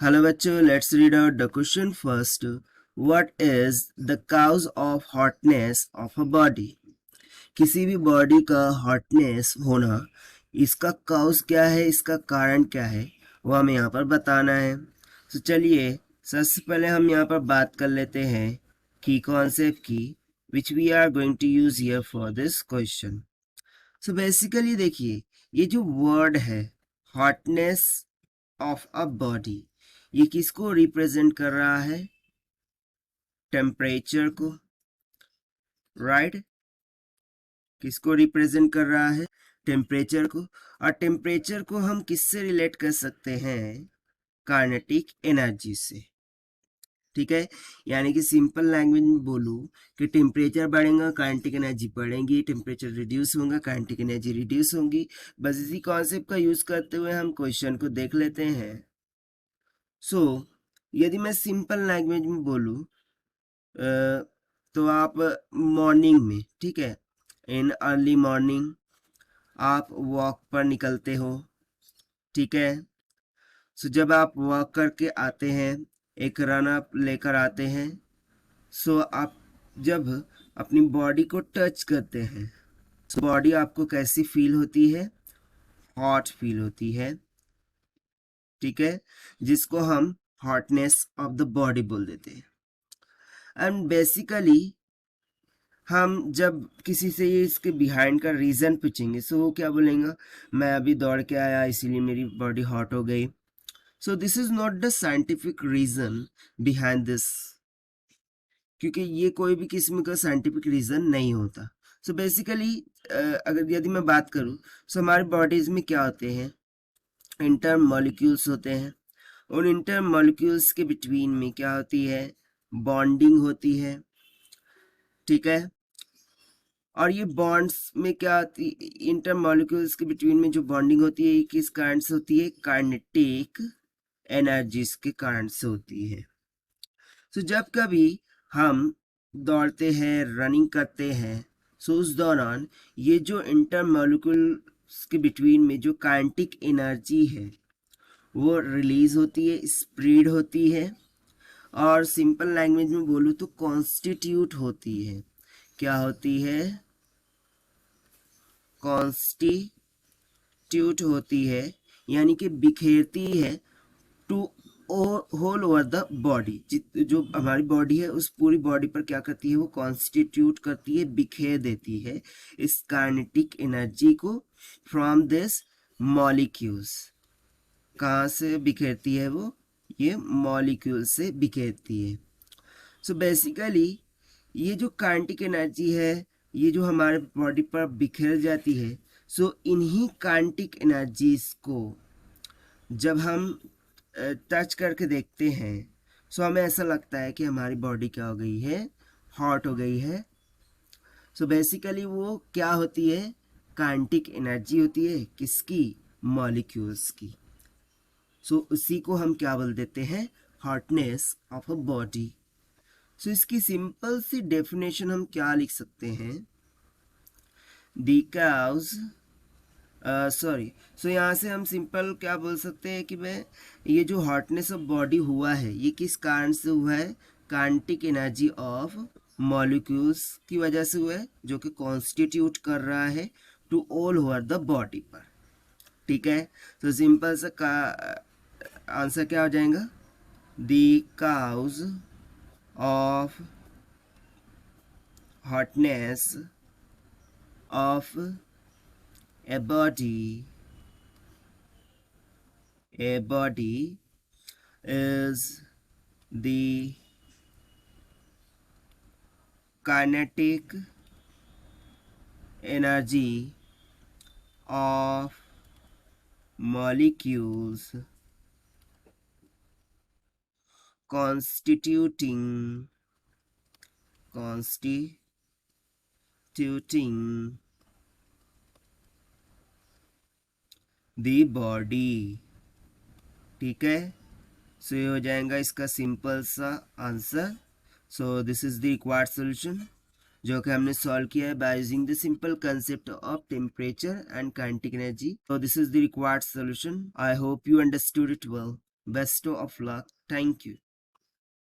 Hello बच्चों, let's read out the question first. What is the cause of hotness of a body? किसी भी body का hotness होना, इसका काउज क्या है, इसका कारण क्या है, वो हमें यहाँ पर बताना है. तो चलिए सबसे पहले हम यहाँ पर बात कर लेते हैं की कॉन्सेप्ट की, which we are going to use here for this question. So basically देखिए, ये जो वर्ड है हॉटनेस ऑफ अ बॉडी, ये किसको रिप्रेजेंट कर रहा है? टेम्परेचर को, राइट? किसको रिप्रेजेंट कर रहा है? टेम्परेचर को. और टेम्परेचर को हम किससे रिलेट कर सकते हैं? काइनेटिक एनर्जी से. ठीक है, यानी कि सिंपल लैंग्वेज में बोलूं कि टेम्परेचर बढ़ेगा काइनेटिक एनर्जी बढ़ेगी, टेम्परेचर रिड्यूस होगा काइनेटिक एनर्जी रिड्यूस होगी. बस इसी कॉन्सेप्ट का यूज करते हुए हम क्वेश्चन को देख लेते हैं. सो यदि मैं सिंपल लैंग्वेज में बोलूं, तो आप मॉर्निंग में, ठीक है, इन अर्ली मॉर्निंग आप वॉक पर निकलते हो. ठीक है, सो जब आप वॉक करके आते हैं, एक रन अप लेकर आते हैं, सो आप जब अपनी बॉडी को टच करते हैं, सो बॉडी आपको कैसी फील होती है? हॉट फील होती है. ठीक है, जिसको हम हॉटनेस ऑफ द बॉडी बोल देते हैं. एंड बेसिकली हम जब किसी से ये इसके बिहाइंड का रीज़न पूछेंगे, सो वो क्या बोलेंगे? मैं अभी दौड़ के आया इसीलिए मेरी बॉडी हॉट हो गई. So this is not the scientific reason behind this, क्योंकि ये कोई भी किस्म का साइंटिफिक रीज़न नहीं होता. सो बेसिकली अगर यदि मैं बात करूँ, सो हमारे बॉडीज़ में क्या होते हैं? इंटर मॉलिक्यूल्स होते हैं. उन इंटर मॉलिक्यूल्स के बिटवीन में क्या होती है? बॉन्डिंग होती है. ठीक है, और ये बॉन्ड्स में क्या होती, इंटर मॉलिक्यूल्स के बिटवीन में जो बॉन्डिंग होती है, ये किस कारण से होती है? काइनेटिक एनर्जीज के कारण से होती है. सो जब कभी हम दौड़ते हैं, रनिंग करते हैं, सो उस दौरान ये जो इंटर मॉलिक्यूल्स के बिटवीन में जो काइनेटिक एनर्जी है, वो रिलीज होती है, स्प्रेड होती है, और सिंपल लैंग्वेज में बोलूँ तो कॉन्स्टिट्यूट होती है. क्या होती है? कॉन्स्टिट्यूट होती है, यानी कि बिखेरती है to whole over the body. जो हमारी बॉडी है उस पूरी बॉडी पर क्या करती है? वो कॉन्स्टिट्यूट करती है, बिखेर देती है इस काइनेटिक एनर्जी को फ्रॉम दिस मॉलिक्यूल्स. कहाँ से बिखेरती है वो? ये मॉलिक्यूल से बिखेरती है. सो बेसिकली ये जो काइनेटिक एनर्जी है, ये जो हमारे बॉडी पर बिखर जाती है, सो इन्हीं काइनेटिक एनर्जीज को जब हम टच करके देखते हैं, सो हमें ऐसा लगता है कि हमारी बॉडी क्या हो गई है? हॉट हो गई है. सो बेसिकली वो क्या होती है? काइनेटिक एनर्जी होती है. किसकी? मॉलिक्यूल्स की. सो उसी को हम क्या बोल देते हैं? Hotness of a body. So इसकी सिंपल सी डेफिनेशन हम क्या लिख सकते हैं? दी काउज, सॉरी, सो यहाँ से हम सिंपल क्या बोल सकते हैं कि भाई ये जो हॉटनेस ऑफ बॉडी हुआ है, ये किस कारण से हुआ है? काइनेटिक एनर्जी ऑफ मॉलिक्यूल्स की वजह से हुआ है, जो कि कॉन्स्टिट्यूट कर रहा है to all over the body पर. ठीक है, तो सिंपल सा का आंसर क्या हो जाएगा? The cause of hotness of a body is the kinetic energy of molecules constituting the body. ठीक है, सो ये हो जाएगा इसका सिंपल सा answer. So this is the required solution, जो कि हमने सॉल्व किया है by using the simple concept of temperature and kinetic energy. So this is the required solution. I hope you understood it well. Best of luck, thank you.